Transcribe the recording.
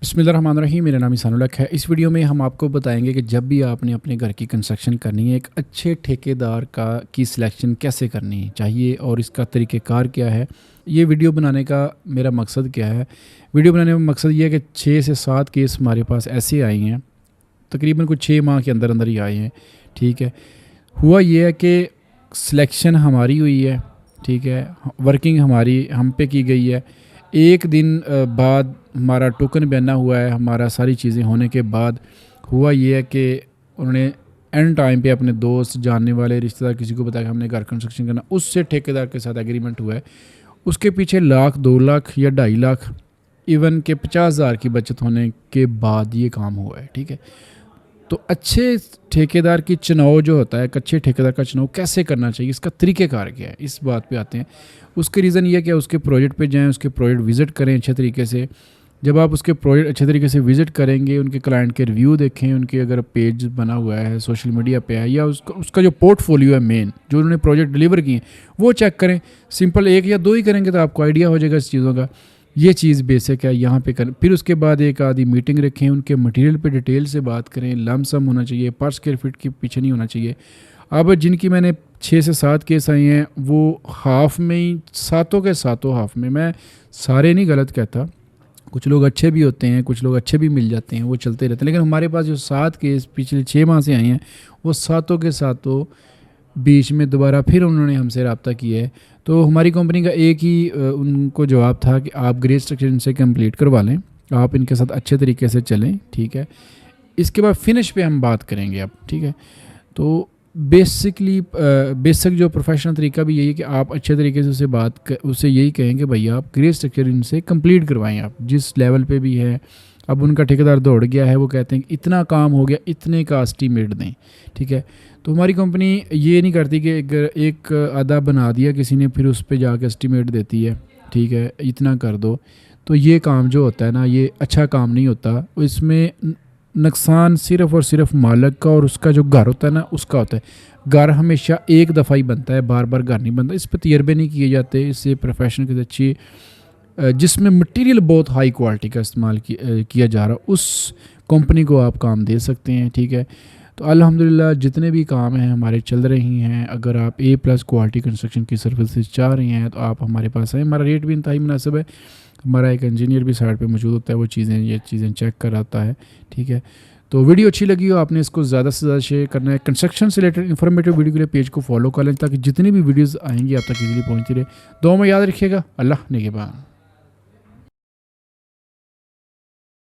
बिस्मिल्लाहिर्रहमानिर्रहीम। मेरा नाम ईसानुल हक है। इस वीडियो में हम आपको बताएंगे कि जब भी आपने अपने घर की कंस्ट्रक्शन करनी है, एक अच्छे ठेकेदार की सिलेक्शन कैसे करनी चाहिए और इसका तरीक़ेकार क्या है। ये वीडियो बनाने का मेरा मकसद क्या है? वीडियो बनाने का मकसद ये है कि 6 से 7 केस हमारे पास ऐसे आए हैं, तकरीबन कुछ 6 माह के अंदर अंदर ही आए हैं। ठीक है, हुआ ये है कि सिलेक्शन हमारी हुई है, ठीक है, वर्किंग हमारी हम पे की गई है। एक दिन बाद हमारा टोकन बना हुआ है, हमारा सारी चीज़ें होने के बाद हुआ ये है कि उन्होंने एंड टाइम पे अपने दोस्त, जानने वाले, रिश्तेदार किसी को बताया कि हमने घर कंस्ट्रक्शन करना, उससे ठेकेदार के साथ एग्रीमेंट हुआ है। उसके पीछे लाख, 2 लाख या 2.5 लाख, इवन के 50,000 की बचत होने के बाद ये काम हुआ है। ठीक है, तो अच्छे ठेकेदार की चुनाव जो होता है, एक अच्छे ठेकेदार का चुनाव कैसे करना चाहिए, इसका तरीक़ेकार क्या है, इस बात पे आते हैं। उसके रीज़न ये है कि उसके प्रोजेक्ट पे जाएं, उसके प्रोजेक्ट विज़िट करें अच्छे तरीके से। जब आप उसके प्रोजेक्ट अच्छे तरीके से विज़िट करेंगे, उनके क्लाइंट के रिव्यू देखें, उनके अगर पेज बना हुआ है सोशल मीडिया पे है, या उसका जो पोर्टफोलियो है मेन, जो उन्होंने प्रोजेक्ट डिलीवर किए, वो चेक करें। सिंपल 1 या 2 ही करेंगे तो आपको आइडिया हो जाएगा इस चीज़ों का। ये चीज़ बेसिक है, यहाँ पे करें। फिर उसके बाद एक आधी मीटिंग रखें, उनके मटेरियल पे डिटेल से बात करें। लमसम होना चाहिए, पर स्क्वायर फीट के पीछे नहीं होना चाहिए। अब जिनकी मैंने 6 से 7 केस आए हैं, वो हाफ़ में ही, सातों के सातों हाफ़ में, मैं सारे नहीं गलत कहता, कुछ लोग अच्छे भी होते हैं, कुछ लोग अच्छे भी मिल जाते हैं, वो चलते रहते हैं। लेकिन हमारे पास जो 7 केस पिछले 6 माह से आए हैं, वो सातों के सातों बीच में दोबारा फिर उन्होंने हमसे रब्ता किया है। तो हमारी कंपनी का एक ही उनको जवाब था कि आप ग्रे स्ट्रक्चर इनसे कंप्लीट करवा लें, आप इनके साथ अच्छे तरीके से चलें। ठीक है, इसके बाद फिनिश पे हम बात करेंगे अब। ठीक है, तो बेसिक जो प्रोफेशनल तरीका भी यही है कि आप अच्छे तरीके से उससे यही कहेंगे भैया आप ग्रे स्ट्रक्चर इनसे कंप्लीट करवाएं, आप जिस लेवल पे भी है। अब उनका ठेकेदार दौड़ गया है, वो कहते हैं कि इतना काम हो गया, इतने का एस्टीमेट दें। ठीक है, तो हमारी कंपनी ये नहीं करती कि एक आधा बना दिया किसी ने, फिर उस पर जाके एस्टीमेट देती है, ठीक है, इतना कर दो। तो ये काम जो होता है ना, ये अच्छा काम नहीं होता। इसमें नुकसान सिर्फ़ और सिर्फ मालिक का और उसका जो घर होता है ना, उसका होता है। घर हमेशा एक दफ़ा ही बनता है, बार बार घर नहीं बनता। इस पर तजर्बे नहीं किए जाते। इससे प्रोफेशन की अच्छी, जिसमें मटेरियल बहुत हाई क्वालिटी का इस्तेमाल किया जा रहा है, उस कंपनी को आप काम दे सकते हैं। ठीक है, तो अल्हम्दुलिल्लाह जितने भी काम हैं हमारे चल रही हैं। अगर आप A+ क्वालिटी कंस्ट्रक्शन की सर्विसेज चाह रही हैं तो आप हमारे पास आएँ। हमारा रेट भी इंतहाई मुनासिब है। हमारा एक इंजीनियर भी साइड पे मौजूद होता है, वो ये चीज़ें चेक कराता है। ठीक है, तो वीडियो अच्छी लगी हो, आपने इसको ज़्यादा से ज़्यादा शेयर करना है। कंस्ट्रक्शन से रिलेटेड इन्फॉर्मेटिव वीडियो के लिए पेज को फॉलो कर लें, ताकि जितनी भी वीडियोज़ आएंगी आप तक इजीली पहुँचती रहे। दुआ में याद रखिएगा। अल्लाह निगहबान।